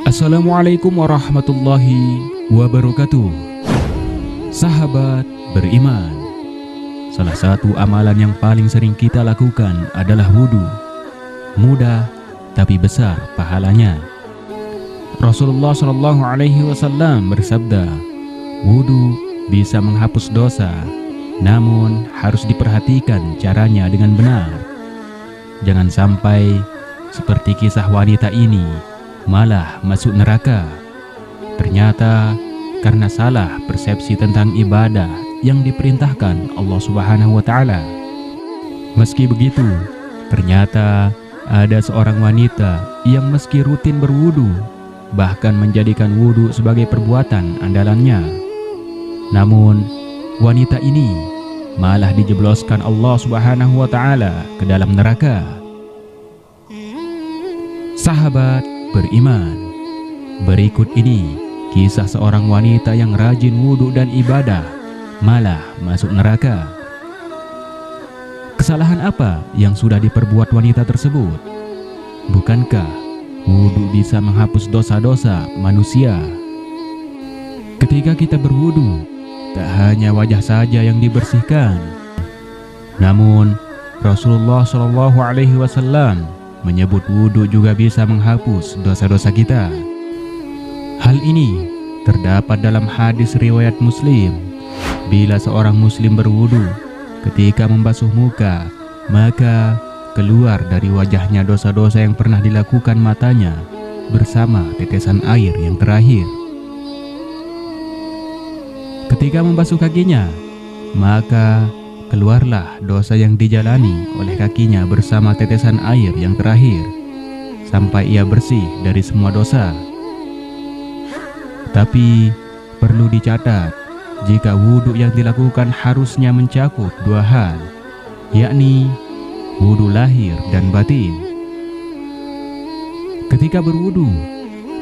Assalamualaikum warahmatullahi wabarakatuh. Sahabat beriman, salah satu amalan yang paling sering kita lakukan adalah wudhu. Mudah tapi besar pahalanya. Rasulullah SAW bersabda, wudhu bisa menghapus dosa, namun harus diperhatikan caranya dengan benar. Jangan sampai seperti kisah wanita ini malah masuk neraka. Ternyata karena salah persepsi tentang ibadah yang diperintahkan Allah Subhanahu wa Ta'ala. Meski begitu, ternyata ada seorang wanita yang meski rutin berwudu, bahkan menjadikan wudu sebagai perbuatan andalannya, namun wanita ini malah dijebloskan Allah Subhanahu wa Ta'ala ke dalam neraka. Sahabat beriman, berikut ini kisah seorang wanita yang rajin wudhu dan ibadah malah masuk neraka. Kesalahan apa yang sudah diperbuat wanita tersebut? Bukankah wudhu bisa menghapus dosa-dosa manusia? Ketika kita berwudhu, tak hanya wajah saja yang dibersihkan, namun Rasulullah SAW menyebut wudhu juga bisa menghapus dosa-dosa kita. Hal ini terdapat dalam hadis riwayat Muslim. Bila seorang muslim berwudhu, ketika membasuh muka, maka keluar dari wajahnya dosa-dosa yang pernah dilakukan matanya bersama tetesan air yang terakhir. Ketika membasuh kakinya, maka keluarlah dosa yang dijalani oleh kakinya bersama tetesan air yang terakhir, sampai ia bersih dari semua dosa. Tapi perlu dicatat, jika wudhu yang dilakukan harusnya mencakup dua hal, yakni wudhu lahir dan batin. Ketika berwudhu,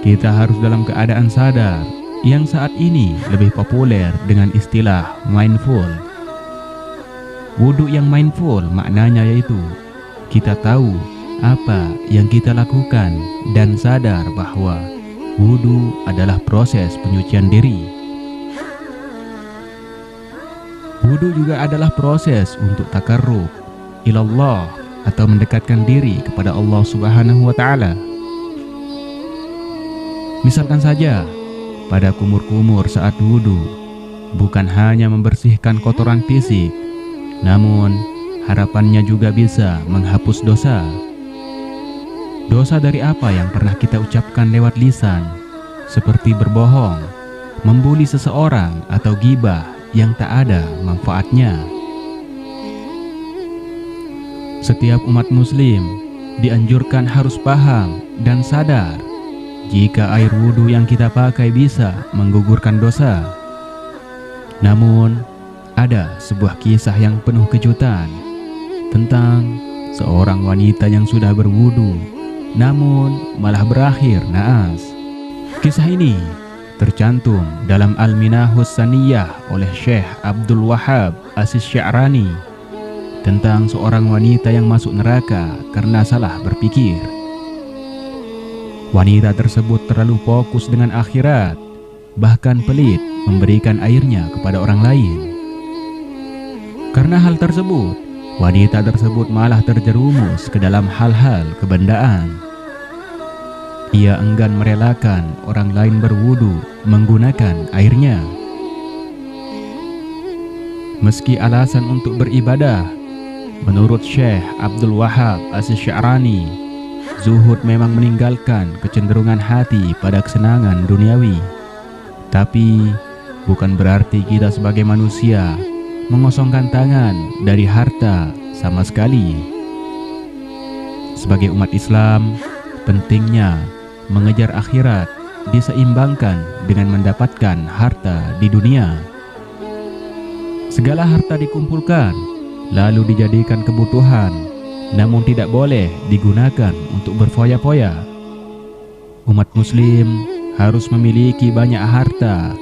kita harus dalam keadaan sadar, yang saat ini lebih populer dengan istilah mindful. Wudhu yang mindful maknanya yaitu kita tahu apa yang kita lakukan dan sadar bahwa wudhu adalah proses penyucian diri. Wudhu juga adalah proses untuk takarrub ilallah atau mendekatkan diri kepada Allah Subhanahu wa Ta'ala. Misalkan saja pada kumur-kumur saat wudhu, bukan hanya membersihkan kotoran fisik, namun harapannya juga bisa menghapus dosa. Dosa dari apa yang pernah kita ucapkan lewat lisan, seperti berbohong, membuli seseorang atau ghibah yang tak ada manfaatnya. Setiap umat muslim dianjurkan harus paham dan sadar jika air wudhu yang kita pakai bisa menggugurkan dosa. Namun ada sebuah kisah yang penuh kejutan tentang seorang wanita yang sudah berwudu namun malah berakhir naas. Kisah ini tercantum dalam Al-Minahus Saniyah oleh Syekh Abdul Wahab As-Sya'rani tentang seorang wanita yang masuk neraka karena salah berpikir. Wanita tersebut terlalu fokus dengan akhirat, bahkan pelit memberikan airnya kepada orang lain. Karena hal tersebut, wanita tersebut malah terjerumus ke dalam hal-hal kebendaan. Ia enggan merelakan orang lain berwudu menggunakan airnya. Meski alasan untuk beribadah, menurut Syekh Abdul Wahab As-Sya'rani, zuhud memang meninggalkan kecenderungan hati pada kesenangan duniawi. Tapi bukan berarti kita sebagai manusia mengosongkan tangan dari harta sama sekali. Sebagai umat Islam, pentingnya mengejar akhirat diseimbangkan dengan mendapatkan harta di dunia. Segala harta dikumpulkan lalu dijadikan kebutuhan, namun tidak boleh digunakan untuk berfoya-foya. Umat muslim harus memiliki banyak harta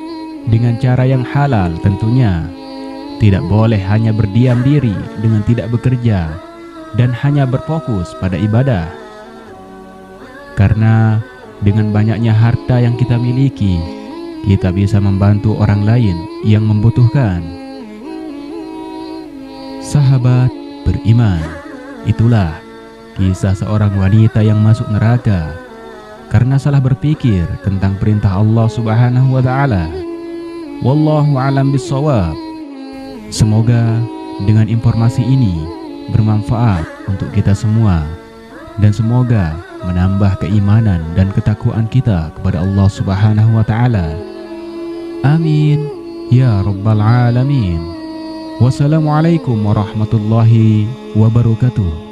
dengan cara yang halal tentunya. Tidak boleh hanya berdiam diri dengan tidak bekerja dan hanya berfokus pada ibadah. Karena dengan banyaknya harta yang kita miliki, kita bisa membantu orang lain yang membutuhkan. Sahabat beriman, itulah kisah seorang wanita yang masuk neraka karena salah berpikir tentang perintah Allah Subhanahu wa Ta'ala. Wallahu a'lam bissawab. Semoga dengan informasi ini bermanfaat untuk kita semua, dan semoga menambah keimanan dan ketakwaan kita kepada Allah Subhanahu wa Ta'ala. Amin ya rabbal alamin. Wassalamualaikum warahmatullahi wabarakatuh.